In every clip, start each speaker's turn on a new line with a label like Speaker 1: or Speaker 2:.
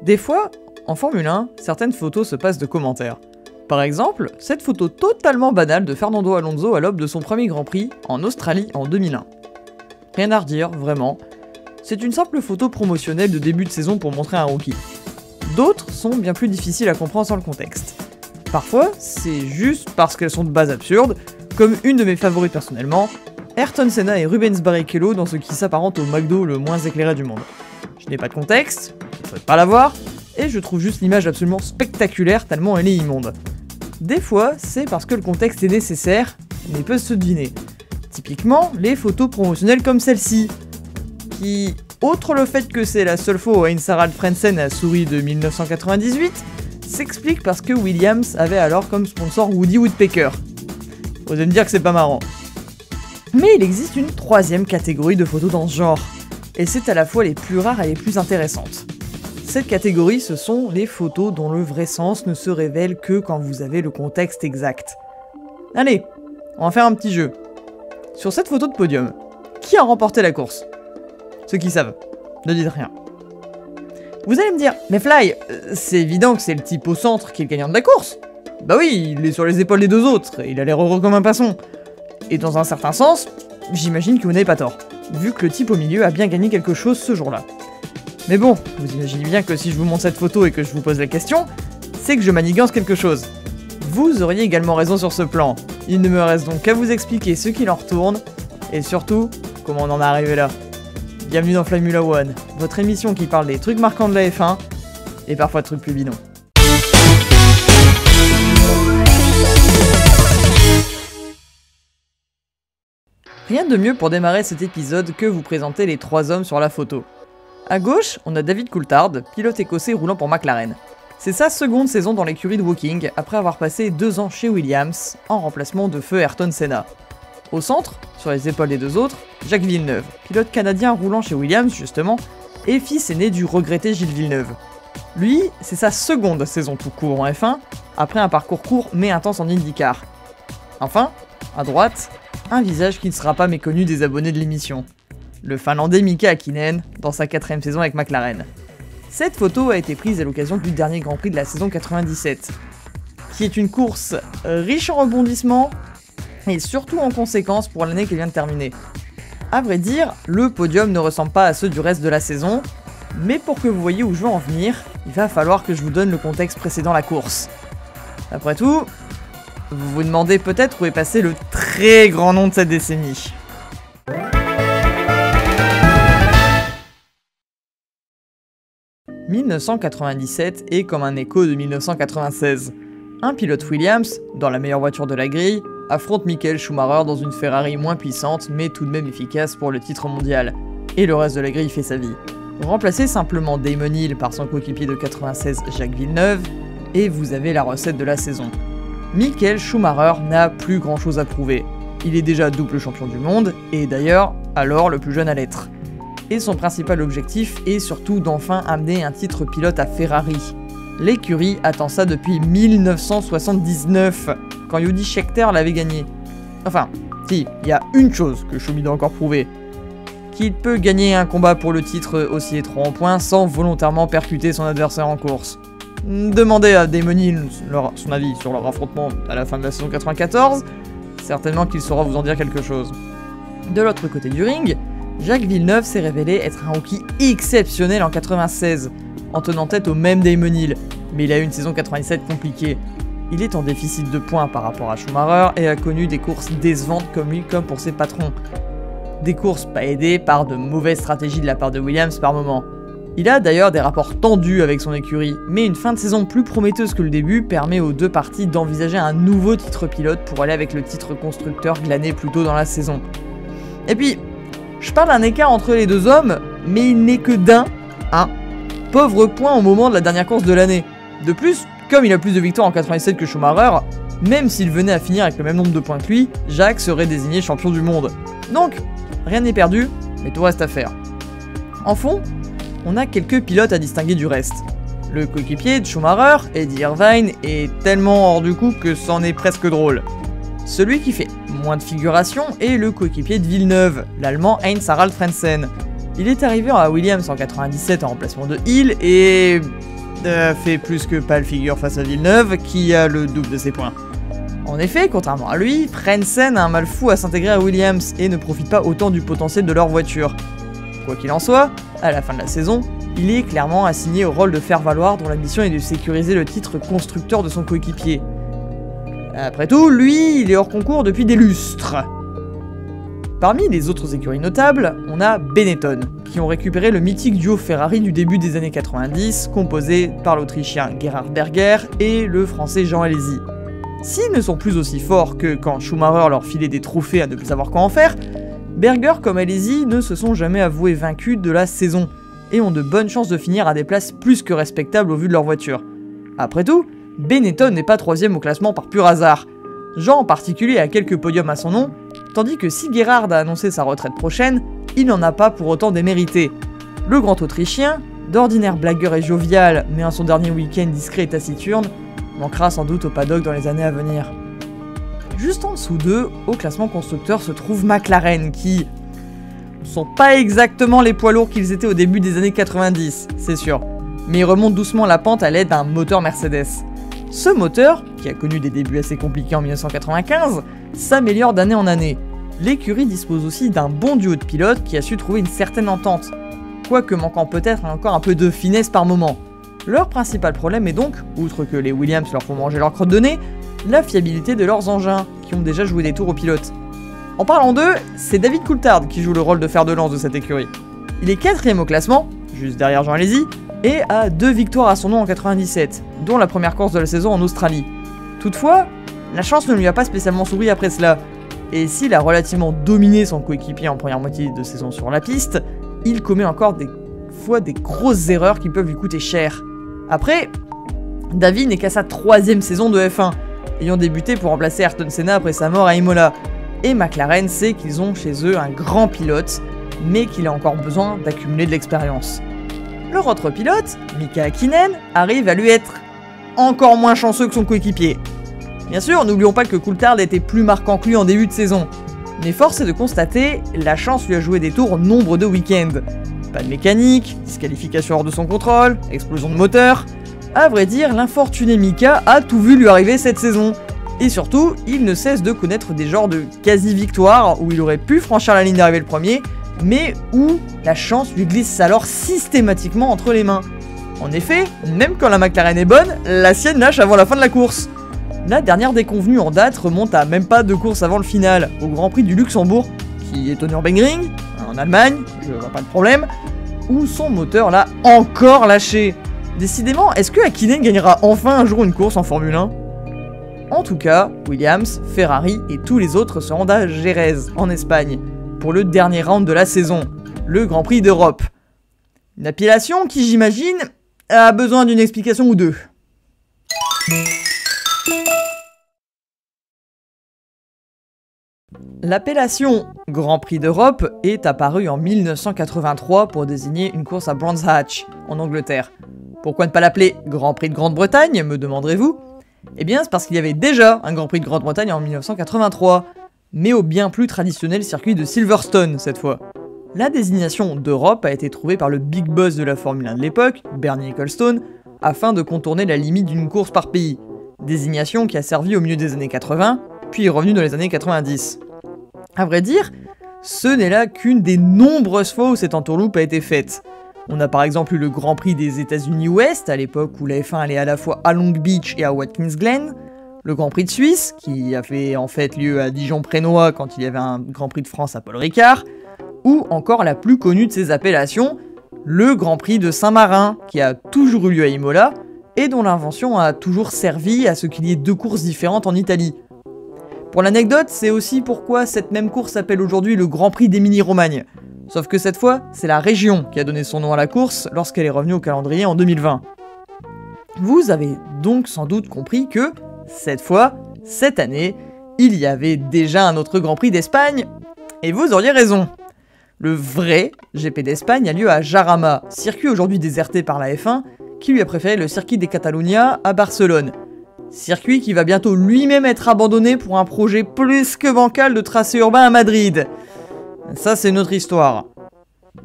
Speaker 1: Des fois, en Formule 1, certaines photos se passent de commentaires. Par exemple, cette photo totalement banale de Fernando Alonso à l'aube de son premier Grand Prix en Australie en 2001. Rien à redire, vraiment. C'est une simple photo promotionnelle de début de saison pour montrer un rookie. D'autres sont bien plus difficiles à comprendre sans le contexte. Parfois, c'est juste parce qu'elles sont de base absurdes, comme une de mes favorites personnellement, Ayrton Senna et Rubens Barrichello dans ce qui s'apparente au McDo le moins éclairé du monde. Je n'ai pas de contexte, je ne souhaite pas l'avoir, et je trouve juste l'image absolument spectaculaire tellement elle est immonde. Des fois, c'est parce que le contexte est nécessaire, mais peut se deviner. Typiquement, les photos promotionnelles comme celle-ci, qui, outre le fait que c'est la seule fois où Heinz Harald Frentzen a souri de 1998, s'explique parce que Williams avait alors comme sponsor Woody Woodpecker. Vous allez me dire que c'est pas marrant. Mais il existe une troisième catégorie de photos dans ce genre, et c'est à la fois les plus rares et les plus intéressantes. Cette catégorie, ce sont les photos dont le vrai sens ne se révèle que quand vous avez le contexte exact. Allez, on va faire un petit jeu. Sur cette photo de podium, qui a remporté la course? Ceux qui savent, ne dites rien. Vous allez me dire, mais Fly, c'est évident que c'est le type au centre qui est le gagnant de la course. Bah oui, il est sur les épaules des deux autres, et il a l'air heureux comme un passon. Et dans un certain sens, j'imagine que vous n'avez pas tort, vu que le type au milieu a bien gagné quelque chose ce jour-là. Mais bon, vous imaginez bien que si je vous montre cette photo et que je vous pose la question, c'est que je manigance quelque chose. Vous auriez également raison sur ce plan. Il ne me reste donc qu'à vous expliquer ce qu'il en retourne, et surtout, comment on en est arrivé là. Bienvenue dans Formula One, votre émission qui parle des trucs marquants de la F1, et parfois de trucs plus bidons. Rien de mieux pour démarrer cet épisode que vous présenter les trois hommes sur la photo. À gauche, on a David Coulthard, pilote écossais roulant pour McLaren. C'est sa seconde saison dans l'écurie de Woking, après avoir passé 2 ans chez Williams, en remplacement de feu Ayrton Senna. Au centre, sur les épaules des deux autres, Jacques Villeneuve, pilote canadien roulant chez Williams justement, et fils aîné du regretté Gilles Villeneuve. Lui, c'est sa seconde saison tout court en F1, après un parcours court mais intense en IndyCar. Enfin, à droite, un visage qui ne sera pas méconnu des abonnés de l'émission. Le Finlandais Mika Häkkinen, dans sa 4ème saison avec McLaren. Cette photo a été prise à l'occasion du dernier Grand Prix de la saison 97, qui est une course riche en rebondissements, et surtout en conséquences pour l'année qui vient de terminer. A vrai dire, le podium ne ressemble pas à ceux du reste de la saison, mais pour que vous voyez où je veux en venir, il va falloir que je vous donne le contexte précédant la course. Après tout, vous vous demandez peut-être où est passé le très grand nom de cette décennie. « 1997 est comme un écho de 1996. Un pilote Williams, dans la meilleure voiture de la grille, affronte Michael Schumacher dans une Ferrari moins puissante mais tout de même efficace pour le titre mondial. Et le reste de la grille fait sa vie. Remplacez simplement Damon Hill par son coéquipier de 96 Jacques Villeneuve, et vous avez la recette de la saison. Michael Schumacher n'a plus grand chose à prouver. Il est déjà double champion du monde, et d'ailleurs, alors le plus jeune à l'être. Et son principal objectif est surtout d'enfin amener un titre pilote à Ferrari. L'écurie attend ça depuis 1979, quand Rudi Scheckter l'avait gagné. Enfin, si, il y a une chose que Schumi doit encore prouver. Qu'il peut gagner un combat pour le titre aussi étroit en points sans volontairement percuter son adversaire en course. Demandez à Damon Hill son avis sur leur affrontement à la fin de la saison 94, certainement qu'il saura vous en dire quelque chose. De l'autre côté du ring, Jacques Villeneuve s'est révélé être un rookie exceptionnel en 96, en tenant tête au même Damon Hill, mais il a eu une saison 97 compliquée. Il est en déficit de points par rapport à Schumacher et a connu des courses décevantes comme lui comme pour ses patrons. Des courses pas aidées par de mauvaises stratégies de la part de Williams par moment. Il a d'ailleurs des rapports tendus avec son écurie, mais une fin de saison plus prometteuse que le début permet aux deux parties d'envisager un nouveau titre pilote pour aller avec le titre constructeur glané plus tôt dans la saison. Et puis, je parle d'un écart entre les deux hommes, mais il n'est que d'un, pauvre point au moment de la dernière course de l'année. De plus, comme il a plus de victoires en 97 que Schumacher, même s'il venait à finir avec le même nombre de points que lui, Jacques serait désigné champion du monde. Donc, rien n'est perdu, mais tout reste à faire. En fond, on a quelques pilotes à distinguer du reste. Le coéquipier de Schumacher, Eddie Irvine, est tellement hors du coup que c'en est presque drôle. Celui qui fait moins de figuration est le coéquipier de Villeneuve, l'allemand Heinz Harald Frentzen. Il est arrivé à Williams en 97 en remplacement de Hill et fait plus que pâle figure face à Villeneuve, qui a le double de ses points. En effet, contrairement à lui, Frentzen a un mal fou à s'intégrer à Williams et ne profite pas autant du potentiel de leur voiture. Quoi qu'il en soit, à la fin de la saison, il est clairement assigné au rôle de faire valoir dont la mission est de sécuriser le titre constructeur de son coéquipier. Après tout, lui, il est hors concours depuis des lustres. Parmi les autres écuries notables, on a Benetton, qui ont récupéré le mythique duo Ferrari du début des années 90, composé par l'Autrichien Gerhard Berger et le Français Jean Alesi. S'ils ne sont plus aussi forts que quand Schumacher leur filait des trophées à ne plus savoir quoi en faire, Berger comme Alesi ne se sont jamais avoués vaincus de la saison, et ont de bonnes chances de finir à des places plus que respectables au vu de leur voiture. Après tout, Benetton n'est pas 3ème au classement par pur hasard. Jean en particulier a quelques podiums à son nom, tandis que si Gerhard a annoncé sa retraite prochaine, il n'en a pas pour autant démérité. Le grand Autrichien, d'ordinaire blagueur et jovial, mais en son dernier week-end discret et taciturne, manquera sans doute au paddock dans les années à venir. Juste en dessous d'eux, au classement constructeur, se trouve McLaren, qui ne sont pas exactement les poids lourds qu'ils étaient au début des années 90, c'est sûr, mais ils remontent doucement la pente à l'aide d'un moteur Mercedes. Ce moteur, qui a connu des débuts assez compliqués en 1995, s'améliore d'année en année. L'écurie dispose aussi d'un bon duo de pilotes qui a su trouver une certaine entente, quoique manquant peut-être encore un peu de finesse par moment. Leur principal problème est donc, outre que les Williams leur font manger leur crotte de nez, la fiabilité de leurs engins, qui ont déjà joué des tours aux pilotes. En parlant d'eux, c'est David Coulthard qui joue le rôle de fer de lance de cette écurie. Il est 4ème au classement, juste derrière Jean Alesi, et a 2 victoires à son nom en 97, dont la première course de la saison en Australie. Toutefois, la chance ne lui a pas spécialement souri après cela, et s'il a relativement dominé son coéquipier en première moitié de saison sur la piste, il commet encore des fois des grosses erreurs qui peuvent lui coûter cher. Après, David n'est qu'à sa 3ème saison de F1, ayant débuté pour remplacer Ayrton Senna après sa mort à Imola, et McLaren sait qu'ils ont chez eux un grand pilote, mais qu'il a encore besoin d'accumuler de l'expérience. Leur autre pilote, Mika Häkkinen, arrive à lui être encore moins chanceux que son coéquipier. Bien sûr, n'oublions pas que Coulthard était plus marquant que lui en début de saison, mais force est de constater, la chance lui a joué des tours nombre de week-ends. Pas de mécanique, disqualification hors de son contrôle, explosion de moteur. À vrai dire, l'infortuné Mika a tout vu lui arriver cette saison. Et surtout, il ne cesse de connaître des genres de quasi-victoires où il aurait pu franchir la ligne d'arrivée le premier, mais où la chance lui glisse alors systématiquement entre les mains. En effet, même quand la McLaren est bonne, la sienne lâche avant la fin de la course. La dernière déconvenue en date remonte à même pas 2 courses avant le final, au Grand Prix du Luxembourg, qui est au Nürburgring, en Allemagne, je vois pas de problème, où son moteur l'a encore lâché. Décidément, est-ce que Häkkinen gagnera enfin un jour une course en Formule 1 ? En tout cas, Williams, Ferrari et tous les autres se rendent à Jerez, en Espagne, pour le dernier round de la saison, le Grand Prix d'Europe. Une appellation qui, j'imagine, a besoin d'une explication ou deux. L'appellation Grand Prix d'Europe est apparue en 1983 pour désigner une course à Brands Hatch, en Angleterre. Pourquoi ne pas l'appeler Grand Prix de Grande-Bretagne, me demanderez-vous ? Eh bien, c'est parce qu'il y avait déjà un Grand Prix de Grande-Bretagne en 1983, mais au bien plus traditionnel circuit de Silverstone cette fois. La désignation d'Europe a été trouvée par le big boss de la Formule 1 de l'époque, Bernie Ecclestone, afin de contourner la limite d'une course par pays. Désignation qui a servi au milieu des années 80, puis est revenue dans les années 90. À vrai dire, ce n'est là qu'une des nombreuses fois où cette entourloupe a été faite. On a par exemple eu le Grand Prix des États-Unis Ouest, à l'époque où la F1 allait à la fois à Long Beach et à Watkins Glen, le Grand Prix de Suisse, qui a fait en fait lieu à Dijon-Prénois quand il y avait un Grand Prix de France à Paul Ricard, ou encore la plus connue de ces appellations, le Grand Prix de Saint-Marin, qui a toujours eu lieu à Imola, et dont l'invention a toujours servi à ce qu'il y ait 2 courses différentes en Italie. Pour l'anecdote, c'est aussi pourquoi cette même course s'appelle aujourd'hui le Grand Prix d'Émilie-Romagne. Sauf que cette fois, c'est la région qui a donné son nom à la course lorsqu'elle est revenue au calendrier en 2020. Vous avez donc sans doute compris que, cette fois, cette année, il y avait déjà un autre Grand Prix d'Espagne, et vous auriez raison. Le vrai GP d'Espagne a lieu à Jarama, circuit aujourd'hui déserté par la F1, qui lui a préféré le circuit des Catalunya à Barcelone. Circuit qui va bientôt lui-même être abandonné pour un projet plus que bancal de tracé urbain à Madrid. Ça, c'est notre histoire.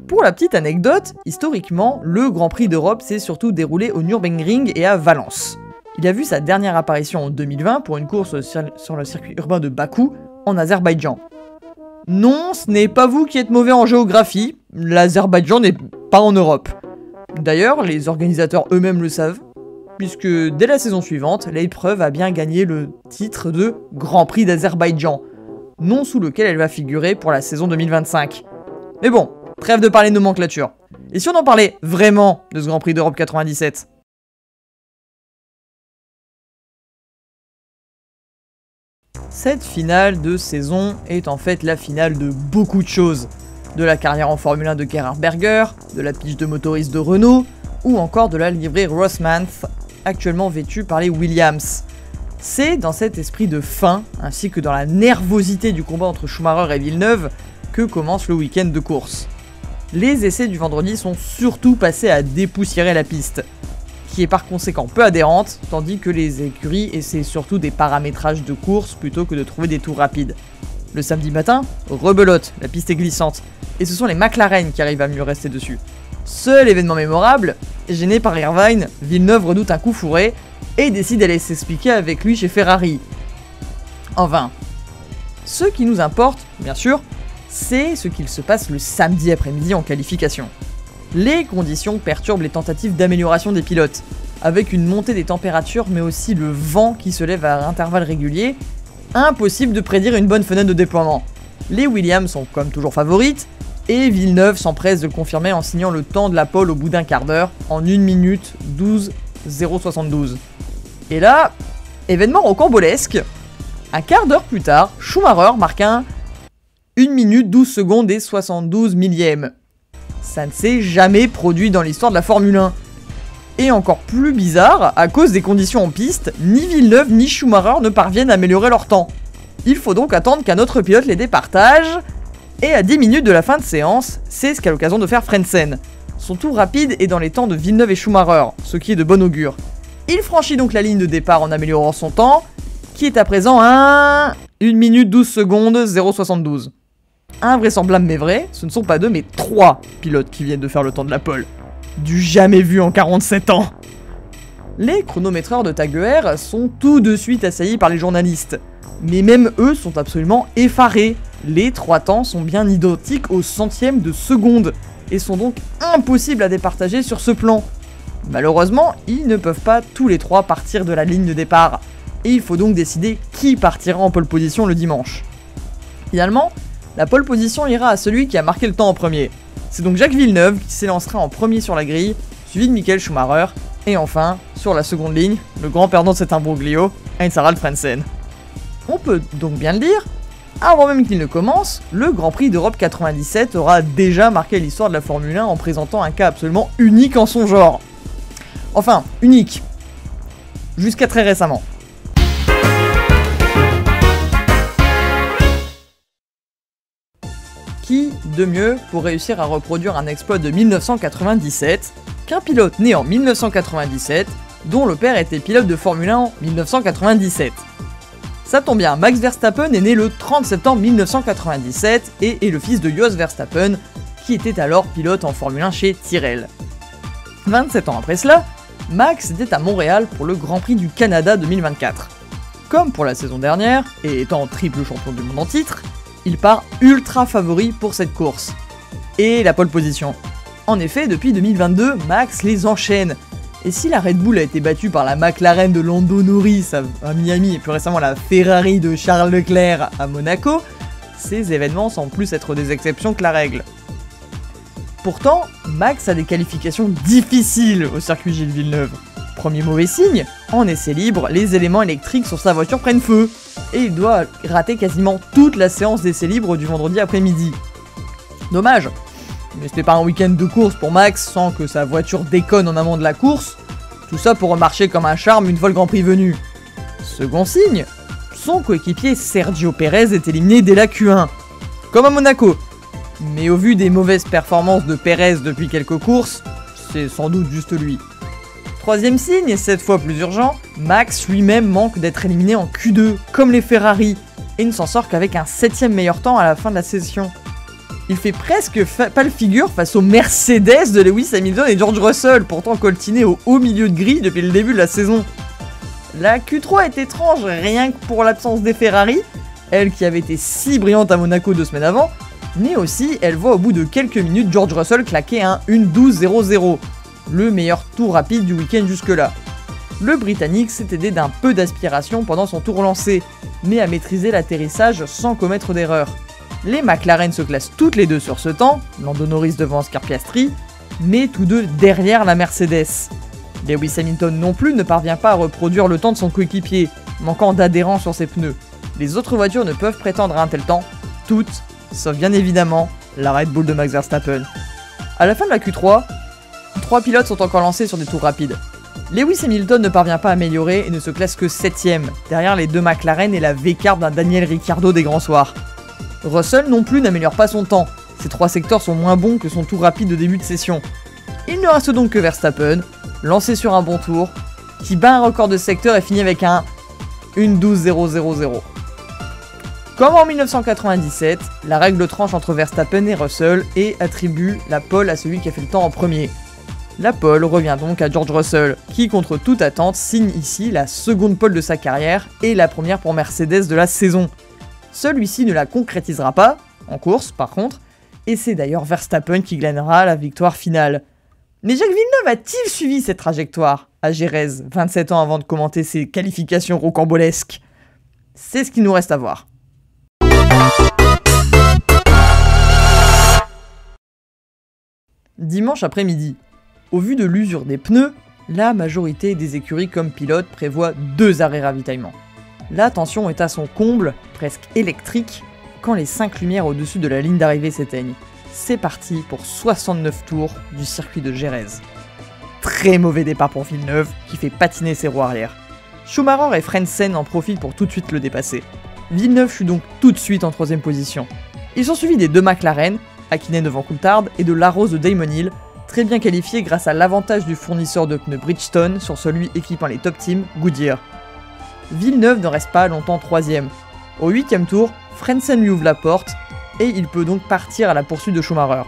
Speaker 1: Pour la petite anecdote, historiquement, le Grand Prix d'Europe s'est surtout déroulé au Nürburgring et à Valence. Il a vu sa dernière apparition en 2020 pour une course sur le circuit urbain de Bakou, en Azerbaïdjan. Non, ce n'est pas vous qui êtes mauvais en géographie, l'Azerbaïdjan n'est pas en Europe. D'ailleurs, les organisateurs eux-mêmes le savent, puisque dès la saison suivante, l'épreuve a bien gagné le titre de Grand Prix d'Azerbaïdjan, nom sous lequel elle va figurer pour la saison 2025. Mais bon, trêve de parler de nomenclature. Et si on en parlait vraiment de ce Grand Prix d'Europe 97 ? Cette finale de saison est en fait la finale de beaucoup de choses. De la carrière en Formule 1 de Gerhard Berger, de la pige de motoriste de Renault, ou encore de la livrée Rossmann, actuellement vêtue par les Williams. C'est dans cet esprit de fin, ainsi que dans la nervosité du combat entre Schumacher et Villeneuve, que commence le week-end de course. Les essais du vendredi sont surtout passés à dépoussiérer la piste, qui est par conséquent peu adhérente, tandis que les écuries essaient surtout des paramétrages de course plutôt que de trouver des tours rapides. Le samedi matin, rebelote, la piste est glissante, et ce sont les McLaren qui arrivent à mieux rester dessus. Seul événement mémorable, gêné par Irvine, Villeneuve redoute un coup fourré et décide d'aller s'expliquer avec lui chez Ferrari. En vain. Ce qui nous importe, bien sûr, c'est ce qu'il se passe le samedi après-midi en qualification. Les conditions perturbent les tentatives d'amélioration des pilotes, avec une montée des températures mais aussi le vent qui se lève à intervalles réguliers, impossible de prédire une bonne fenêtre de déploiement. Les Williams sont comme toujours favorites, et Villeneuve s'empresse de le confirmer en signant le temps de la pole au bout d'un quart d'heure, en 1 minute 12,072. Et là, événement rocambolesque, un quart d'heure plus tard, Schumacher marque un 1 minute 12 secondes et 72 millièmes. Ça ne s'est jamais produit dans l'histoire de la Formule 1. Et encore plus bizarre, à cause des conditions en piste, ni Villeneuve ni Schumacher ne parviennent à améliorer leur temps. Il faut donc attendre qu'un autre pilote les départage, et à 10 minutes de la fin de séance, c'est ce qu'a l'occasion de faire Frentzen. Son tour rapide est dans les temps de Villeneuve et Schumacher, ce qui est de bon augure. Il franchit donc la ligne de départ en améliorant son temps, qui est à présent à 1 minute 12 secondes 0,72. Invraisemblable mais vrai, ce ne sont pas 2 mais 3 pilotes qui viennent de faire le temps de la pole. Du jamais vu en 47 ans. Les chronométreurs de TAG sont tout de suite assaillis par les journalistes. Mais même eux sont absolument effarés. Les 3 temps sont bien identiques au centième de seconde, et sont donc impossibles à départager sur ce plan. Malheureusement, ils ne peuvent pas tous les 3 partir de la ligne de départ, et il faut donc décider qui partira en pole position le dimanche. Finalement, la pole position ira à celui qui a marqué le temps en premier. C'est donc Jacques Villeneuve qui s'élancera en premier sur la grille, suivi de Michael Schumacher, et enfin, sur la seconde ligne, le grand perdant de cet imbroglio, Heinz-Harald Frentzen. On peut donc bien le dire, avant même qu'il ne commence, le Grand Prix d'Europe 97 aura déjà marqué l'histoire de la Formule 1 en présentant un cas absolument unique en son genre. Enfin, unique. Jusqu'à très récemment. Qui de mieux pour réussir à reproduire un exploit de 1997 qu'un pilote né en 1997, dont le père était pilote de Formule 1 en 1997. Ça tombe bien, Max Verstappen est né le 30 septembre 1997 et est le fils de Jos Verstappen, qui était alors pilote en Formule 1 chez Tyrrell. 27 ans après cela, Max était à Montréal pour le Grand Prix du Canada 2024. Comme pour la saison dernière, et étant triple champion du monde en titre, il part ultra favori pour cette course. Et la pole position. En effet, depuis 2022, Max les enchaîne. Et si la Red Bull a été battue par la McLaren de Lando Norris à Miami et plus récemment la Ferrari de Charles Leclerc à Monaco, ces événements semblent plus être des exceptions que la règle. Pourtant, Max a des qualifications difficiles au circuit Gilles Villeneuve. Premier mauvais signe, en essai libre, les éléments électriques sur sa voiture prennent feu, et il doit rater quasiment toute la séance d'essai libre du vendredi après-midi. Dommage, mais c'était pas un week-end de course pour Max sans que sa voiture déconne en amont de la course, tout ça pour remarcher comme un charme une fois le Grand Prix venu. Second signe, son coéquipier Sergio Pérez est éliminé dès la Q1, comme à Monaco. Mais au vu des mauvaises performances de Pérez depuis quelques courses, c'est sans doute juste lui. Troisième signe, et cette fois plus urgent, Max lui-même manque d'être éliminé en Q2, comme les Ferrari, et ne s'en sort qu'avec un 7ème meilleur temps à la fin de la session. Il fait presque pas le figure face aux Mercedes de Lewis Hamilton et George Russell, pourtant coltinés au haut milieu de grille depuis le début de la saison. La Q3 est étrange, rien que pour l'absence des Ferrari, elle qui avait été si brillante à Monaco 2 semaines avant, mais aussi elle voit au bout de quelques minutes George Russell claquer un 1.12.00, le meilleur tour rapide du week-end jusque-là. Le Britannique s'est aidé d'un peu d'aspiration pendant son tour lancé, mais a maîtrisé l'atterrissage sans commettre d'erreur. Les McLaren se classent toutes les deux sur ce temps, Lando Norris devant Oscar Piastri, mais tous deux derrière la Mercedes. Lewis Hamilton non plus ne parvient pas à reproduire le temps de son coéquipier, manquant d'adhérence sur ses pneus. Les autres voitures ne peuvent prétendre à un tel temps, toutes, sauf bien évidemment la Red Bull de Max Verstappen. A la fin de la Q3, 3 pilotes sont encore lancés sur des tours rapides. Lewis Hamilton ne parvient pas à améliorer et ne se classe que 7ème, derrière les deux McLaren et la V-Carb d'un Daniel Ricciardo des grands soirs. Russell non plus n'améliore pas son temps, ces 3 secteurs sont moins bons que son tour rapide de début de session. Il ne reste donc que Verstappen, lancé sur un bon tour, qui bat un record de secteur et finit avec un 1.12.000. Comme en 1997, la règle tranche entre Verstappen et Russell et attribue la pole à celui qui a fait le temps en premier. La pole revient donc à George Russell, qui contre toute attente signe ici la seconde pole de sa carrière et la première pour Mercedes de la saison. Celui-ci ne la concrétisera pas, en course par contre, et c'est d'ailleurs Verstappen qui gagnera la victoire finale. Mais Jacques Villeneuve a-t-il suivi cette trajectoire à Jerez, 27 ans avant de commenter ses qualifications rocambolesques? C'est ce qu'il nous reste à voir. Dimanche après-midi. Au vu de l'usure des pneus, la majorité des écuries comme pilotes prévoit 2 arrêts ravitaillement. La tension est à son comble, presque électrique, quand les 5 lumières au-dessus de la ligne d'arrivée s'éteignent. C'est parti pour 69 tours du circuit de Jerez. Très mauvais départ pour Villeneuve, qui fait patiner ses roues arrière. Schumacher et Frentzen en profitent pour tout de suite le dépasser. Villeneuve fut donc tout de suite en 3ème position. Ils sont suivis des 2 McLaren, Hakkinen devant Coulthard, et de Larose de Damon Hill, très bien qualifié grâce à l'avantage du fournisseur de pneus Bridgestone sur celui équipant les top teams, Goodyear. Villeneuve ne reste pas longtemps 3ème. Au 8ème tour, Frentzen lui ouvre la porte, et il peut donc partir à la poursuite de Schumacher.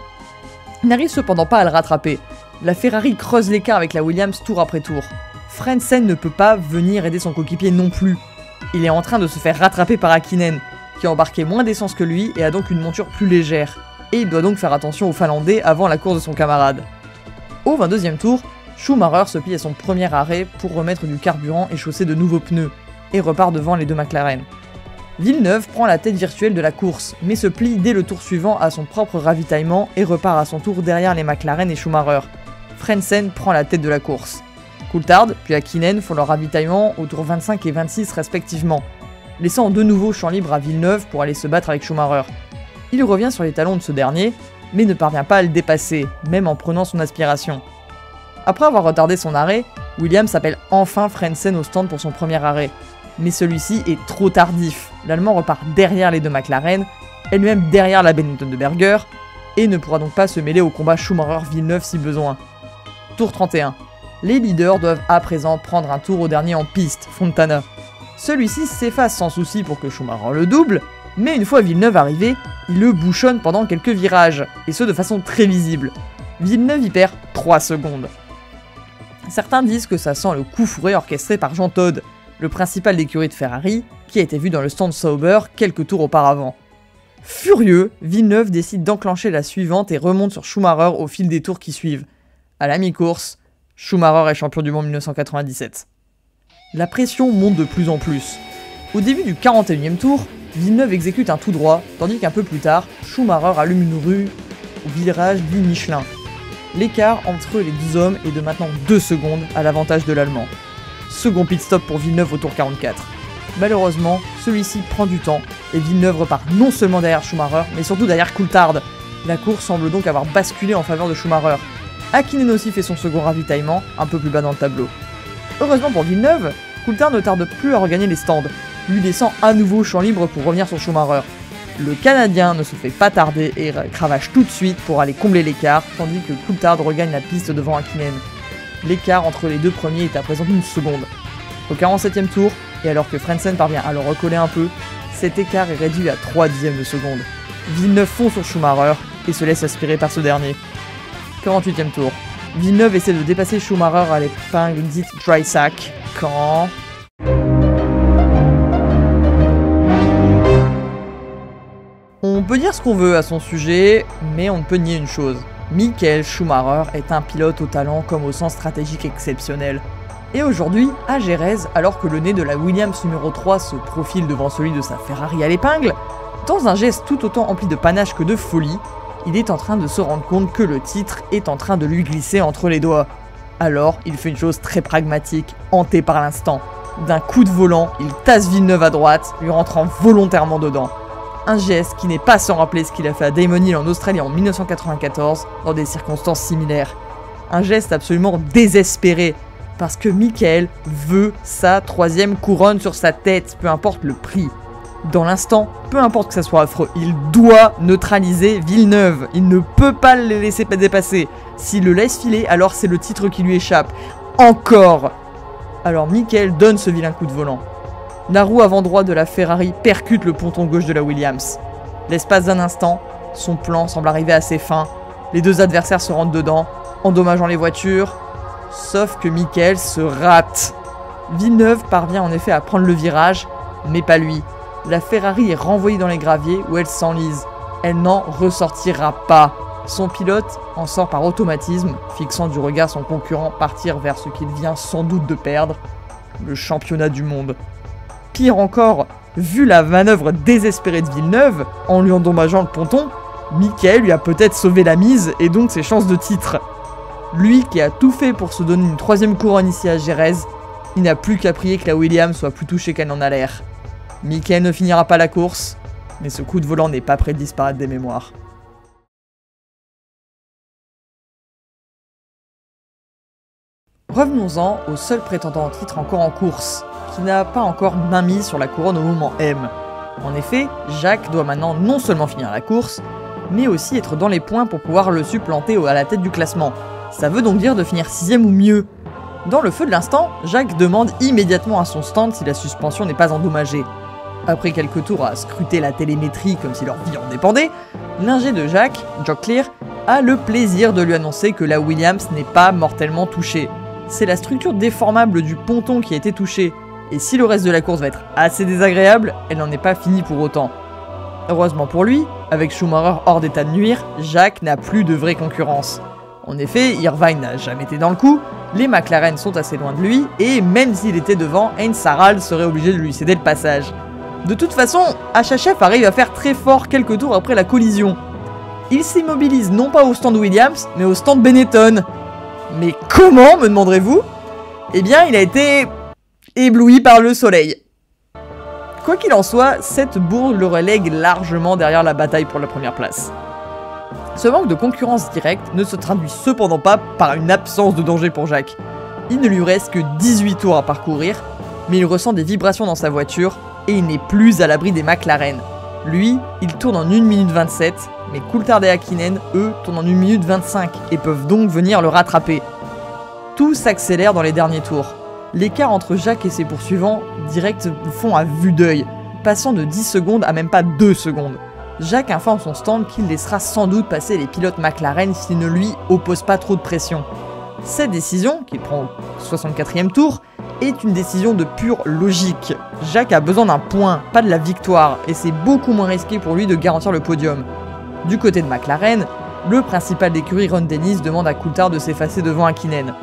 Speaker 1: Il n'arrive cependant pas à le rattraper. La Ferrari creuse l'écart avec la Williams tour après tour. Frentzen ne peut pas venir aider son coéquipier non plus. Il est en train de se faire rattraper par Hakkinen, qui a embarqué moins d'essence que lui et a donc une monture plus légère. Et il doit donc faire attention au Finlandais avant la course de son camarade. Au 22ème tour, Schumacher se plie à son premier arrêt pour remettre du carburant et chausser de nouveaux pneus, et repart devant les 2 McLaren. Villeneuve prend la tête virtuelle de la course, mais se plie dès le tour suivant à son propre ravitaillement et repart à son tour derrière les McLaren et Schumacher. Frentzen prend la tête de la course. Coulthard puis Hakkinen font leur ravitaillement au tour 25 et 26 respectivement, laissant de nouveau champ libre à Villeneuve pour aller se battre avec Schumacher. Il revient sur les talons de ce dernier, mais ne parvient pas à le dépasser, même en prenant son aspiration. Après avoir retardé son arrêt, Williams appelle enfin Frentzen au stand pour son premier arrêt. Mais celui-ci est trop tardif, l'Allemand repart derrière les 2 McLaren, elle-même derrière la Benetton de Berger, et ne pourra donc pas se mêler au combat Schumacher-Villeneuve si besoin. Tour 31. Les leaders doivent à présent prendre un tour au dernier en piste, Fontana. Celui-ci s'efface sans souci pour que Schumacher le double, mais une fois Villeneuve arrivé, il le bouchonne pendant quelques virages, et ce de façon très visible. Villeneuve y perd 3 secondes. Certains disent que ça sent le coup fourré orchestré par Jean Todt, le principal d'écurie de Ferrari, qui a été vu dans le stand Sauber quelques tours auparavant. Furieux, Villeneuve décide d'enclencher la suivante et remonte sur Schumacher au fil des tours qui suivent. À la mi-course, Schumacher est champion du monde 1997. La pression monte de plus en plus. Au début du 41e tour, Villeneuve exécute un tout droit, tandis qu'un peu plus tard, Schumacher allume une rue au virage dit Michelin. L'écart entre les 2 hommes est de maintenant 2 secondes à l'avantage de l'Allemand. Second pit stop pour Villeneuve au tour 44. Malheureusement, celui-ci prend du temps et Villeneuve repart non seulement derrière Schumacher, mais surtout derrière Coulthard. La course semble donc avoir basculé en faveur de Schumacher. Hakkinen aussi fait son second ravitaillement, un peu plus bas dans le tableau. Heureusement pour Villeneuve, Coulthard ne tarde plus à regagner les stands, lui laissant à nouveau champ libre pour revenir sur Schumacher. Le Canadien ne se fait pas tarder et cravache tout de suite pour aller combler l'écart, tandis que Coulthard regagne la piste devant Hakkinen. L'écart entre les 2 premiers est à présent d'1 seconde. Au 47e tour, et alors que Frentzen parvient à le recoller un peu, cet écart est réduit à 3 dixièmes de seconde. Villeneuve fond sur Schumacher et se laisse aspirer par ce dernier. 48e tour. Villeneuve essaie de dépasser Schumacher à l'épingle dite dry sack quand... On peut dire ce qu'on veut à son sujet, mais on ne peut nier une chose. Michael Schumacher est un pilote au talent comme au sens stratégique exceptionnel. Et aujourd'hui, à Jerez, alors que le nez de la Williams numéro 3 se profile devant celui de sa Ferrari à l'épingle, dans un geste tout autant empli de panache que de folie, il est en train de se rendre compte que le titre est en train de lui glisser entre les doigts. Alors, il fait une chose très pragmatique, hanté par l'instant. D'un coup de volant, il tasse Villeneuve à droite, lui rentrant volontairement dedans. Un geste qui n'est pas sans rappeler ce qu'il a fait à Damon Hill en Australie en 1994, dans des circonstances similaires. Un geste absolument désespéré, parce que Michael veut sa 3e couronne sur sa tête, peu importe le prix. Dans l'instant, peu importe que ça soit affreux, il doit neutraliser Villeneuve. Il ne peut pas le laisser dépasser. S'il le laisse filer, alors c'est le titre qui lui échappe. Encore! Alors Michael donne ce vilain coup de volant. La roue avant droit de la Ferrari percute le ponton gauche de la Williams. L'espace d'un instant, son plan semble arriver à ses fins. Les deux adversaires se rentrent dedans, endommageant les voitures. Sauf que Michael se rate. Villeneuve parvient en effet à prendre le virage, mais pas lui. La Ferrari est renvoyée dans les graviers où elle s'enlise. Elle n'en ressortira pas. Son pilote en sort par automatisme, fixant du regard son concurrent partir vers ce qu'il vient sans doute de perdre, le championnat du monde. Pire encore, vu la manœuvre désespérée de Villeneuve, en lui endommageant le ponton, Michael lui a peut-être sauvé la mise et donc ses chances de titre. Lui qui a tout fait pour se donner une 3e couronne ici à Jerez, il n'a plus qu'à prier que la Williams soit plus touchée qu'elle n'en a l'air. Michael ne finira pas la course, mais ce coup de volant n'est pas prêt de disparaître des mémoires. Revenons-en au seul prétendant au titre encore en course, qui n'a pas encore main mise sur la couronne au moment M. En effet, Jacques doit maintenant non seulement finir la course, mais aussi être dans les points pour pouvoir le supplanter à la tête du classement. Ça veut donc dire de finir 6ème ou mieux. Dans le feu de l'instant, Jacques demande immédiatement à son stand si la suspension n'est pas endommagée. Après quelques tours à scruter la télémétrie comme si leur vie en dépendait, l'ingé de Jacques, Jock Clear, a le plaisir de lui annoncer que la Williams n'est pas mortellement touchée. C'est la structure déformable du ponton qui a été touchée, et si le reste de la course va être assez désagréable, elle n'en est pas finie pour autant. Heureusement pour lui, avec Schumacher hors d'état de nuire, Jacques n'a plus de vraie concurrence. En effet, Irvine n'a jamais été dans le coup, les McLaren sont assez loin de lui, et même s'il était devant, Heinz Harald serait obligé de lui céder le passage. De toute façon, HHF arrive à faire très fort quelques tours après la collision. Il s'immobilise non pas au stand Williams, mais au stand Benetton. Mais comment, me demanderez-vous? Eh bien, il a été ébloui par le soleil. Quoi qu'il en soit, cette bourde le relègue largement derrière la bataille pour la première place. Ce manque de concurrence directe ne se traduit cependant pas par une absence de danger pour Jacques. Il ne lui reste que 18 tours à parcourir, mais il ressent des vibrations dans sa voiture et il n'est plus à l'abri des McLaren. Lui, il tourne en 1 minute 27, mais Coulthard et Häkkinen, eux, tournent en 1 minute 25 et peuvent donc venir le rattraper. Tout s'accélère dans les derniers tours. L'écart entre Jacques et ses poursuivants directs font à vue d'œil, passant de 10 secondes à même pas 2 secondes. Jacques informe son stand qu'il laissera sans doute passer les pilotes McLaren s'il ne lui oppose pas trop de pression. Cette décision, qu'il prend au 64e tour, est une décision de pure logique. Jacques a besoin d'un point, pas de la victoire, et c'est beaucoup moins risqué pour lui de garantir le podium. Du côté de McLaren, le principal d'écurie Ron Dennis demande à Coulthard de s'effacer devant Häkkinen.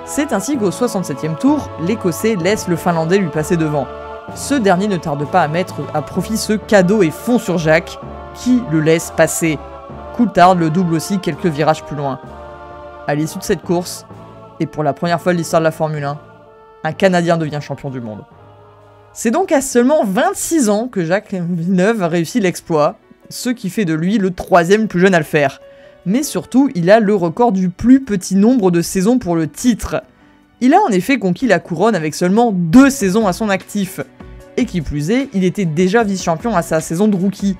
Speaker 1: C'est ainsi qu'au 67e tour, l'Écossais laisse le Finlandais lui passer devant. Ce dernier ne tarde pas à mettre à profit ce cadeau et fond sur Jacques, qui le laisse passer. Coulthard le double aussi quelques virages plus loin. À l'issue de cette course, et pour la première fois de l'histoire de la Formule 1, un Canadien devient champion du monde. C'est donc à seulement 26 ans que Jacques Villeneuve a réussi l'exploit, ce qui fait de lui le 3e plus jeune à le faire. Mais surtout, il a le record du plus petit nombre de saisons pour le titre. Il a en effet conquis la couronne avec seulement 2 saisons à son actif. Et qui plus est, il était déjà vice-champion à sa saison de rookie.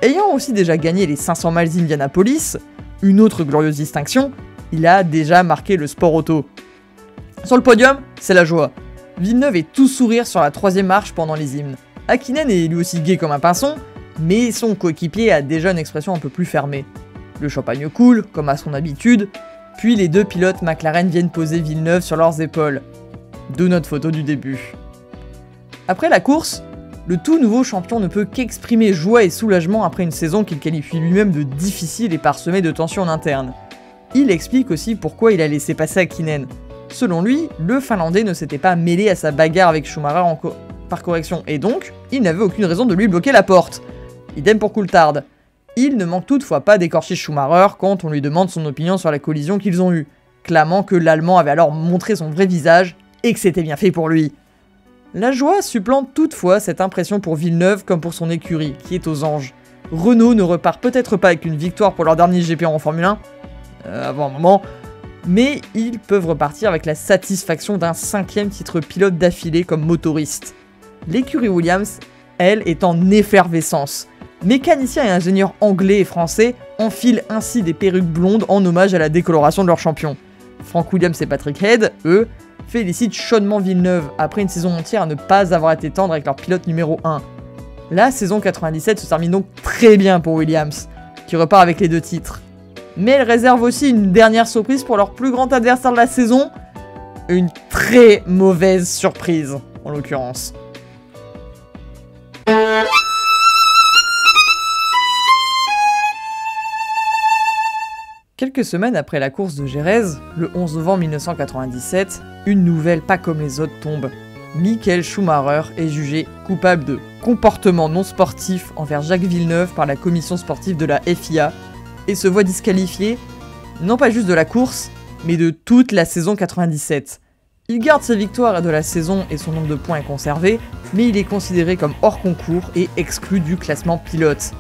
Speaker 1: Ayant aussi déjà gagné les 500 miles d'Indianapolis, une autre glorieuse distinction, il a déjà marqué le sport auto. Sur le podium, c'est la joie. Villeneuve est tout sourire sur la 3e marche pendant les hymnes. Häkkinen est lui aussi gai comme un pinson, mais son coéquipier a déjà une expression un peu plus fermée. Le champagne coule, comme à son habitude, puis les deux pilotes McLaren viennent poser Villeneuve sur leurs épaules. D'où notre photo du début. Après la course, le tout nouveau champion ne peut qu'exprimer joie et soulagement après une saison qu'il qualifie lui-même de difficile et parsemée de tensions en interne. Il explique aussi pourquoi il a laissé passer Häkkinen. Selon lui, le Finlandais ne s'était pas mêlé à sa bagarre avec Schumacher par correction, et donc, il n'avait aucune raison de lui bloquer la porte. Idem pour Coulthard. Il ne manque toutefois pas d'écorcher Schumacher quand on lui demande son opinion sur la collision qu'ils ont eue, clamant que l'Allemand avait alors montré son vrai visage et que c'était bien fait pour lui. La joie supplante toutefois cette impression pour Villeneuve comme pour son écurie, qui est aux anges. Renault ne repart peut-être pas avec une victoire pour leur dernier GP en Formule 1, avant un moment, mais ils peuvent repartir avec la satisfaction d'un 5e titre pilote d'affilée comme motoriste. L'écurie Williams, elle, est en effervescence. Mécaniciens et ingénieurs anglais et français enfilent ainsi des perruques blondes en hommage à la décoloration de leur champion. Frank Williams et Patrick Head, eux, félicitent chaudement Villeneuve après une saison entière à ne pas avoir été tendre avec leur pilote numéro 1. La saison 97 se termine donc très bien pour Williams, qui repart avec les 2 titres. Mais elle réserve aussi une dernière surprise pour leur plus grand adversaire de la saison, une très mauvaise surprise, en l'occurrence. Quelques semaines après la course de Jerez, le 11 novembre 1997, une nouvelle pas comme les autres tombe. Michael Schumacher est jugé coupable de comportement non sportif envers Jacques Villeneuve par la commission sportive de la FIA et se voit disqualifié, non pas juste de la course, mais de toute la saison 97. Il garde sa victoire de la saison et son nombre de points est conservé, mais il est considéré comme hors concours et exclu du classement pilote.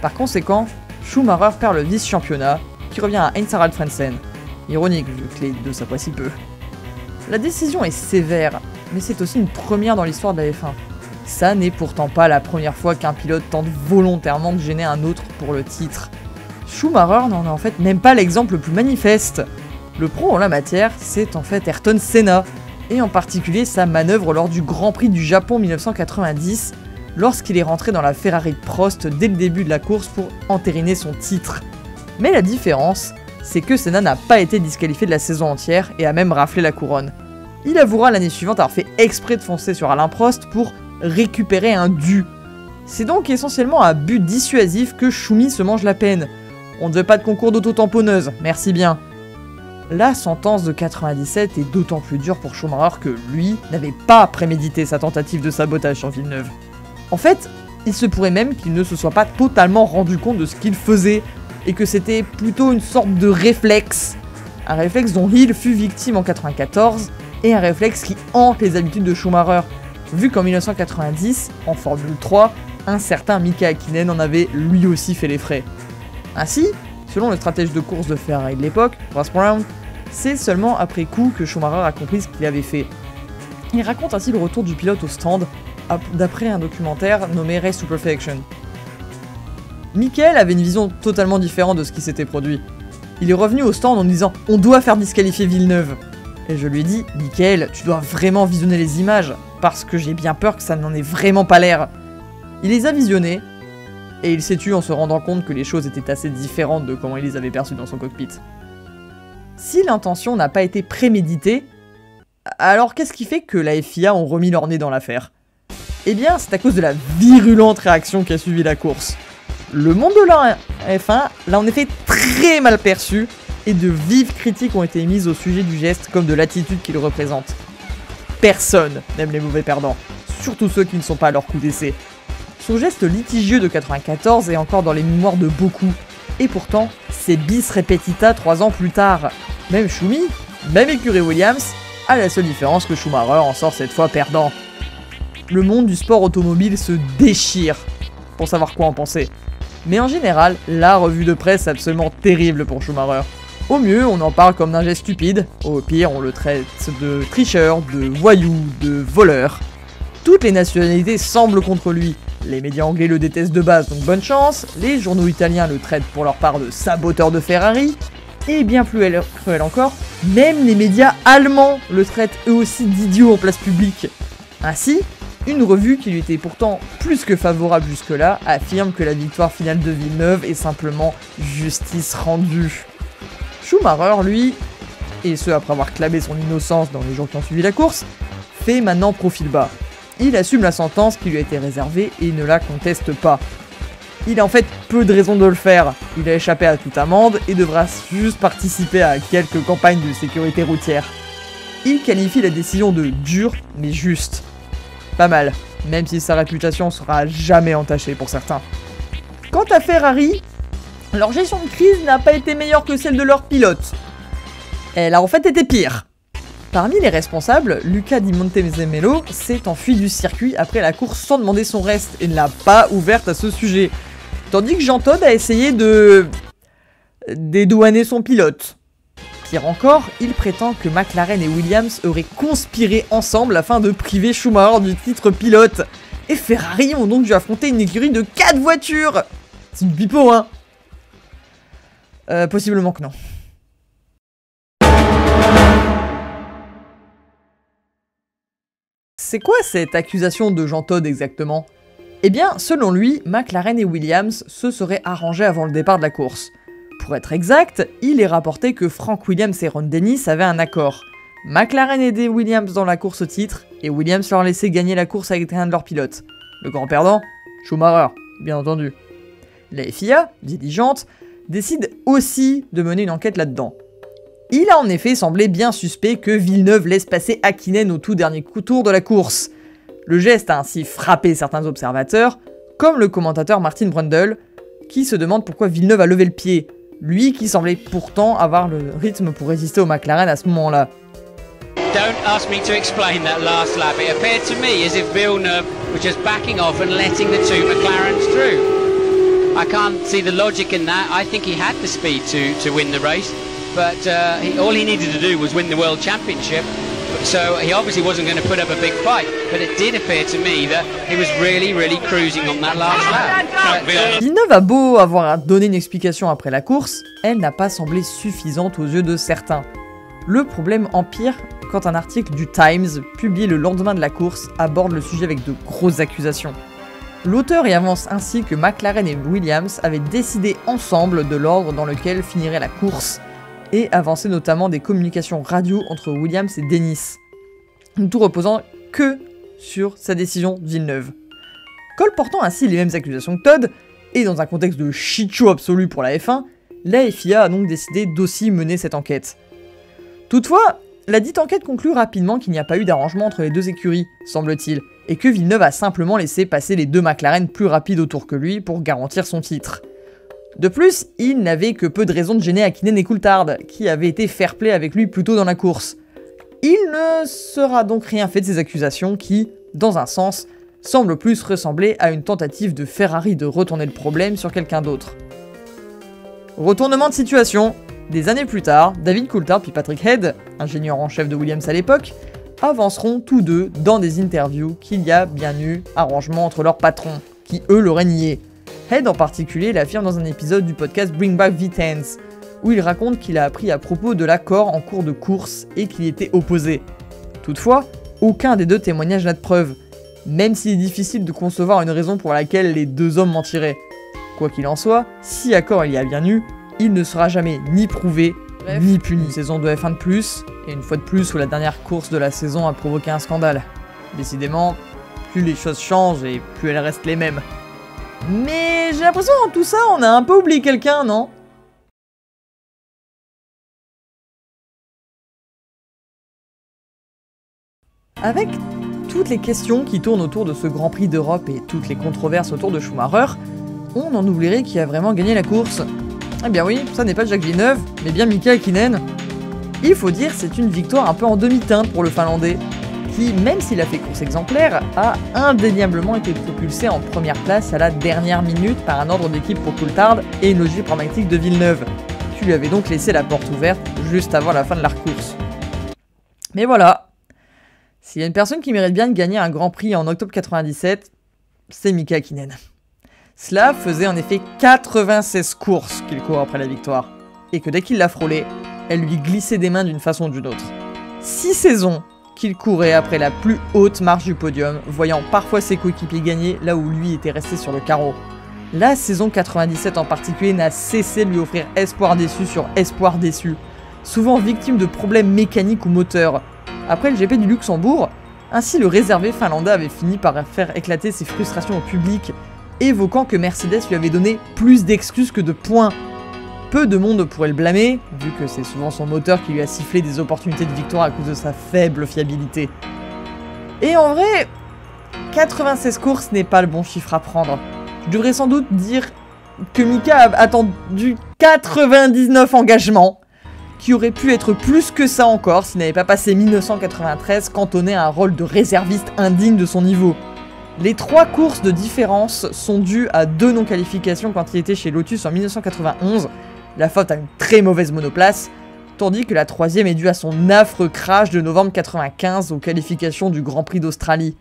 Speaker 1: Par conséquent, Schumacher perd le vice-championnat, qui revient à Heinz-Harald Frentzen. Ironique vu que les deux s'apprécient peu. La décision est sévère, mais c'est aussi une première dans l'histoire de la F1. Ça n'est pourtant pas la première fois qu'un pilote tente volontairement de gêner un autre pour le titre. Schumacher n'en est en fait même pas l'exemple le plus manifeste. Le pro en la matière, c'est en fait Ayrton Senna, et en particulier sa manœuvre lors du Grand Prix du Japon 1990, lorsqu'il est rentré dans la Ferrari de Prost dès le début de la course pour entériner son titre. Mais la différence, c'est que Senna n'a pas été disqualifié de la saison entière et a même raflé la couronne. Il avouera l'année suivante avoir fait exprès de foncer sur Alain Prost pour récupérer un dû. C'est donc essentiellement à but dissuasif que Schumi se mange la peine. On ne veut pas de concours d'auto-tamponneuse, merci bien. La sentence de 97 est d'autant plus dure pour Schumacher que lui n'avait pas prémédité sa tentative de sabotage sur Villeneuve. En fait, il se pourrait même qu'il ne se soit pas totalement rendu compte de ce qu'il faisait, et que c'était plutôt une sorte de réflexe. Un réflexe dont Hill fut victime en 94, et un réflexe qui hante les habitudes de Schumacher, vu qu'en 1990, en Formule 3, un certain Mika Häkkinen en avait lui aussi fait les frais. Ainsi, selon le stratège de course de Ferrari de l'époque, Ross Brown, c'est seulement après coup que Schumacher a compris ce qu'il avait fait. Il raconte ainsi le retour du pilote au stand, d'après un documentaire nommé Race to Perfection. Michael avait une vision totalement différente de ce qui s'était produit. Il est revenu au stand en disant « On doit faire disqualifier Villeneuve ». Et je lui ai dit « Michael, tu dois vraiment visionner les images, parce que j'ai bien peur que ça n'en ait vraiment pas l'air ». Il les a visionnées, et il s'est tué en se rendant compte que les choses étaient assez différentes de comment il les avait perçues dans son cockpit. Si l'intention n'a pas été préméditée, alors qu'est-ce qui fait que la FIA ont remis leur nez dans l'affaire? Eh bien, c'est à cause de la virulente réaction qui a suivi la course. Le monde de la F1 l'a en effet très mal perçu, et de vives critiques ont été émises au sujet du geste comme de l'attitude qu'il représente. Personne n'aime les mauvais perdants, surtout ceux qui ne sont pas à leur coup d'essai. Son geste litigieux de 94 est encore dans les mémoires de beaucoup, et pourtant, c'est bis repetita 3 ans plus tard. Même Schumi, même écurie Williams, a la seule différence que Schumacher en sort cette fois perdant. Le monde du sport automobile se déchire pour savoir quoi en penser. Mais en général, la revue de presse est absolument terrible pour Schumacher. Au mieux, on en parle comme d'un geste stupide, au pire, on le traite de tricheur, de voyou, de voleur. Toutes les nationalités semblent contre lui. Les médias anglais le détestent de base, donc bonne chance. Les journaux italiens le traitent pour leur part de saboteur de Ferrari. Et bien plus cruel encore, même les médias allemands le traitent eux aussi d'idiot en place publique. Ainsi, Une revue qui lui était pourtant plus que favorable jusque-là affirme que la victoire finale de Villeneuve est simplement justice rendue. Schumacher, lui, et ce après avoir clamé son innocence dans les jours qui ont suivi la course, fait maintenant profil bas. Il assume la sentence qui lui a été réservée et ne la conteste pas. Il a en fait peu de raisons de le faire, il a échappé à toute amende et devra juste participer à quelques campagnes de sécurité routière. Il qualifie la décision de dure mais juste. Pas mal, même si sa réputation sera jamais entachée pour certains. Quant à Ferrari, leur gestion de crise n'a pas été meilleure que celle de leur pilote. Elle a en fait été pire. Parmi les responsables, Luca Di Montezemolo s'est enfui du circuit après la course sans demander son reste et ne l'a pas ouverte à ce sujet. Tandis que Jean Todt a essayé de dédouaner son pilote. Pire encore, il prétend que McLaren et Williams auraient conspiré ensemble afin de priver Schumacher du titre pilote. Et Ferrari ont donc dû affronter une écurie de 4 voitures. C'est une pipeau, hein. Possiblement que non. C'est quoi cette accusation de Jean Todt exactement? Eh bien, selon lui, McLaren et Williams se seraient arrangés avant le départ de la course. Pour être exact, il est rapporté que Frank Williams et Ron Dennis avaient un accord. McLaren aidait Williams dans la course au titre, et Williams leur laissait gagner la course avec un de leurs pilotes. Le grand perdant? Schumacher, bien entendu. La FIA, diligente, décide aussi de mener une enquête là-dedans. Il a en effet semblé bien suspect que Villeneuve laisse passer Häkkinen au tout dernier tour de la course. Le geste a ainsi frappé certains observateurs, comme le commentateur Martin Brundle, qui se demande pourquoi Villeneuve a levé le pied, lui qui semblait pourtant avoir le rythme pour résister au McLaren à ce moment-là.
Speaker 2: Don't ask me to explain that last lap. It appeared to me as if Villeneuve was just backing off and letting the two McLarens through. I can't see the logic in that. I think he had the speed to win the race, but all he needed to do was win the World Championship. So he obviously wasn't going to put up a big fight, but it did appear to me that he was really cruising on that last lap.
Speaker 1: Villeneuve a beau avoir donné une explication après la course, elle n'a pas semblé suffisante aux yeux de certains. Le problème empire quand un article du Times, publié le lendemain de la course, aborde le sujet avec de grosses accusations. L'auteur y avance ainsi que McLaren et Williams avaient décidé ensemble de l'ordre dans lequel finirait la course, et avançait notamment des communications radio entre Williams et Dennis, tout reposant que sur sa décision de Villeneuve. Colportant ainsi les mêmes accusations que Todt, et dans un contexte de shit show absolu pour la F1, la FIA a donc décidé d'aussi mener cette enquête. Toutefois, la dite enquête conclut rapidement qu'il n'y a pas eu d'arrangement entre les deux écuries, semble-t-il, et que Villeneuve a simplement laissé passer les deux McLaren plus rapides au tour que lui pour garantir son titre. De plus, il n'avait que peu de raisons de gêner Häkkinen et Coulthard, qui avaient été fair-play avec lui plus tôt dans la course. Il ne sera donc rien fait de ces accusations qui, dans un sens, semblent plus ressembler à une tentative de Ferrari de retourner le problème sur quelqu'un d'autre. Retournement de situation. Des années plus tard, David Coulthard puis Patrick Head, ingénieur en chef de Williams à l'époque, avanceront tous deux dans des interviews qu'il y a bien eu arrangement entre leurs patrons, qui eux l'auraient nié. Head en particulier l'affirme dans un épisode du podcast Bring Back V10s, où il raconte qu'il a appris à propos de l'accord en cours de course et qu'il y était opposé. Toutefois, aucun des deux témoignages n'a de preuve, même s'il est difficile de concevoir une raison pour laquelle les deux hommes mentiraient. Quoi qu'il en soit, si accord il y a bien eu, il ne sera jamais ni prouvé, ni puni. Une saison de F1 de plus, et une fois de plus où la dernière course de la saison a provoqué un scandale. Décidément, plus les choses changent et plus elles restent les mêmes. Mais j'ai l'impression que dans tout ça, on a un peu oublié quelqu'un, non? Avec toutes les questions qui tournent autour de ce Grand Prix d'Europe et toutes les controverses autour de Schumacher, on en oublierait qui a vraiment gagné la course. Eh bien oui, ça n'est pas Jacques Villeneuve, mais bien Mika Häkkinen. Il faut dire c'est une victoire un peu en demi-teinte pour le Finlandais, qui, même s'il a fait course exemplaire, a indéniablement été propulsé en première place à la dernière minute par un ordre d'équipe pour Coulthard et une logique pragmatique de Villeneuve, qui lui avait donc laissé la porte ouverte juste avant la fin de la course. Mais voilà, s'il y a une personne qui mérite bien de gagner un Grand Prix en octobre 97, c'est Mika Häkkinen. Cela faisait en effet 96 courses qu'il court après la victoire, et que dès qu'il la frôlait, elle lui glissait des mains d'une façon ou d'une autre. 6 saisons, qu'il courait après la plus haute marche du podium, voyant parfois ses coéquipiers gagner là où lui était resté sur le carreau. La saison 97 en particulier n'a cessé de lui offrir espoir déçu sur espoir déçu, souvent victime de problèmes mécaniques ou moteurs. Après le GP du Luxembourg, ainsi le réservé finlandais avait fini par faire éclater ses frustrations au public, évoquant que Mercedes lui avait donné plus d'excuses que de points. Peu de monde pourrait le blâmer, vu que c'est souvent son moteur qui lui a sifflé des opportunités de victoire à cause de sa faible fiabilité. Et en vrai, 96 courses n'est pas le bon chiffre à prendre. Je devrais sans doute dire que Mika a attendu 99 engagements, qui aurait pu être plus que ça encore s'il n'avait pas passé 1993 cantonné à un rôle de réserviste indigne de son niveau. Les 3 courses de différence sont dues à 2 non-qualifications quand il était chez Lotus en 1991, la faute à une très mauvaise monoplace, tandis que la 3e est due à son affreux crash de novembre 95 aux qualifications du Grand Prix d'Australie.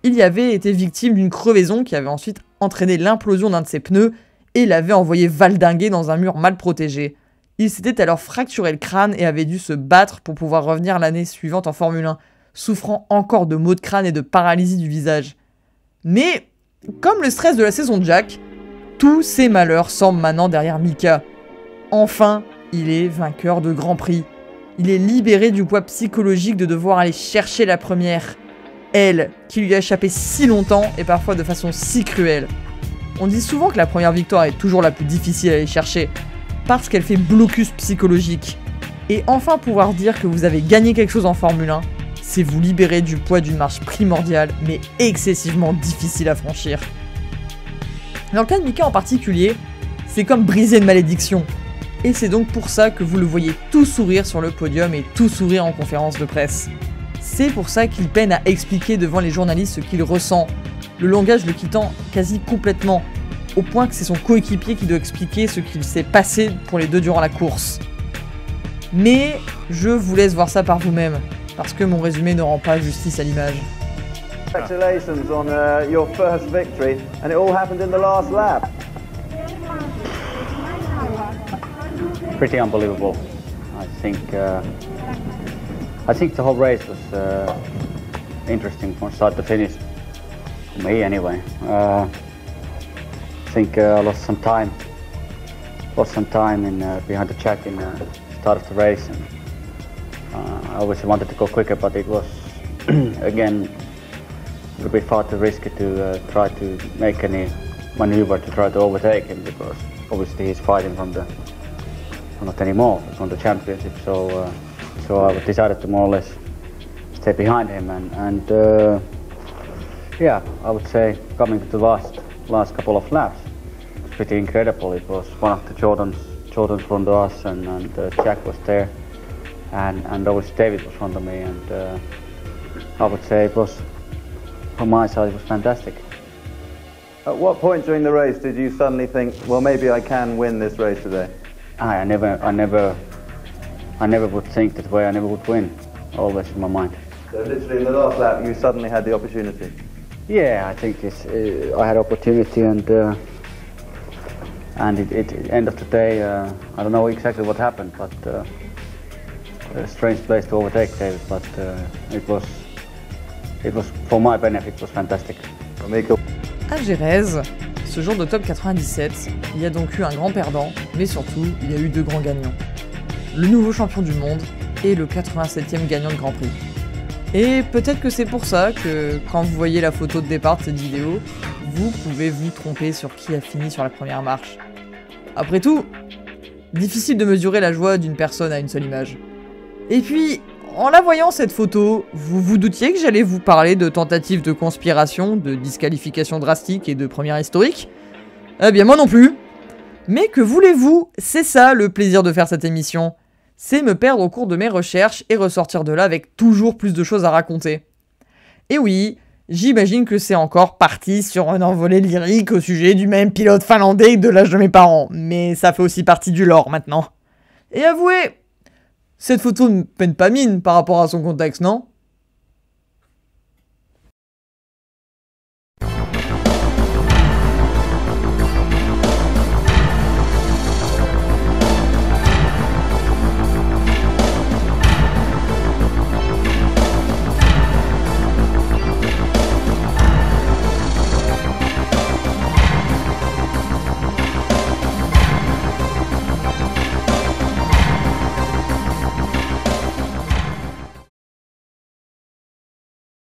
Speaker 1: Il y avait été victime d'une crevaison qui avait ensuite entraîné l'implosion d'un de ses pneus et l'avait envoyé valdinguer dans un mur mal protégé. Il s'était alors fracturé le crâne et avait dû se battre pour pouvoir revenir l'année suivante en Formule 1, souffrant encore de maux de crâne et de paralysie du visage. Mais, comme le stress de la saison de Jack, tous ces malheurs semblent maintenant derrière Mika. Enfin, il est vainqueur de Grand Prix. Il est libéré du poids psychologique de devoir aller chercher la première. Elle, qui lui a échappé si longtemps et parfois de façon si cruelle. On dit souvent que la première victoire est toujours la plus difficile à aller chercher, parce qu'elle fait blocus psychologique. Et enfin pouvoir dire que vous avez gagné quelque chose en Formule 1, c'est vous libérer du poids d'une marche primordiale, mais excessivement difficile à franchir. Dans le cas de Mika en particulier, c'est comme briser une malédiction. Et c'est donc pour ça que vous le voyez tout sourire sur le podium et tout sourire en conférence de presse. C'est pour ça qu'il peine à expliquer devant les journalistes ce qu'il ressent, le langage le quittant quasi complètement, au point que c'est son coéquipier qui doit expliquer ce qu'il s'est passé pour les deux durant la course. Mais je vous laisse voir ça par vous-même, parce que mon résumé ne rend pas justice à l'image.
Speaker 3: Congratulations on your first victory, and it all happened in the last lap.
Speaker 4: Pretty unbelievable. I think the whole race was interesting from start to finish. For me, anyway. I think I lost some time in behind the track in the start of the race, and I obviously wanted to go quicker, but it was again a little bit far too risky to try to make any maneuver to try to overtake him, because obviously he's fighting from the not anymore from the championship. So I decided to more or less stay behind him, and yeah, I would say coming to the last couple of laps, it's pretty incredible. It was one of the Jordans front of us, and Jack was there, and obviously David was front of me, and I would say it was, from my side, it was fantastic.
Speaker 3: At what point during the race did you suddenly think, well, maybe I can win this race today?
Speaker 4: I never would think that way. I never would win. Always in my mind.
Speaker 3: So literally in the last lap, you suddenly had the opportunity.
Speaker 4: Yeah, I think I had opportunity, and end of the day, I don't know exactly what happened, but a strange place to overtake David. But it was for my benefit. It was fantastic.
Speaker 1: À Jerez, ce jour de top 97, il y a donc eu un grand perdant, mais surtout, il y a eu 2 grands gagnants. Le nouveau champion du monde et le 87e gagnant de Grand Prix. Et peut-être que c'est pour ça que, quand vous voyez la photo de départ de cette vidéo, vous pouvez vous tromper sur qui a fini sur la première marche. Après tout, difficile de mesurer la joie d'une personne à une seule image. Et puis, en la voyant cette photo, vous vous doutiez que j'allais vous parler de tentatives de conspiration, de disqualification drastique et de première historique? Eh bien moi non plus. Mais que voulez-vous? C'est ça le plaisir de faire cette émission. C'est me perdre au cours de mes recherches et ressortir de là avec toujours plus de choses à raconter. Et oui, j'imagine que c'est encore parti sur un envolé lyrique au sujet du même pilote finlandais de l'âge de mes parents, mais ça fait aussi partie du lore maintenant. Et avouez, cette photo ne peine pas mine par rapport à son contexte, non?